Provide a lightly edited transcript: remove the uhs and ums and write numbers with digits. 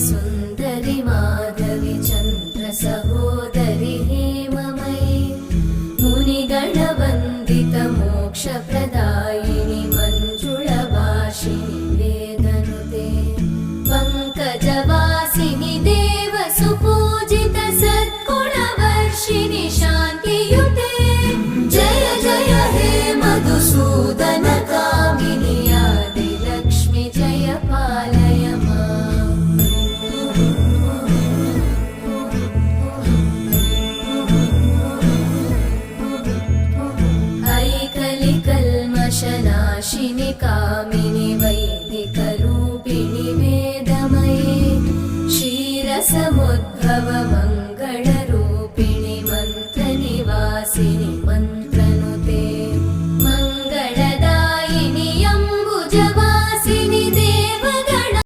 सुन्दरि माधवी चन्द्र सहोदरि हेममयी मुनिगणवन्दित मोक्षप्रदायिनि मञ्जुळभाषिणि वेदनुते पङ्कजवासिनि देवसुपूजित सद्गुणवर्षिणि शान्तियुते जय जय हे मधुसूदन कामिनि आदिलक्ष्मि जय पालय माम्। ऐकलिकल्मषनाशिनि कामिनि वैदिकरूपिणि वेदमये क्षीरसमुद्भव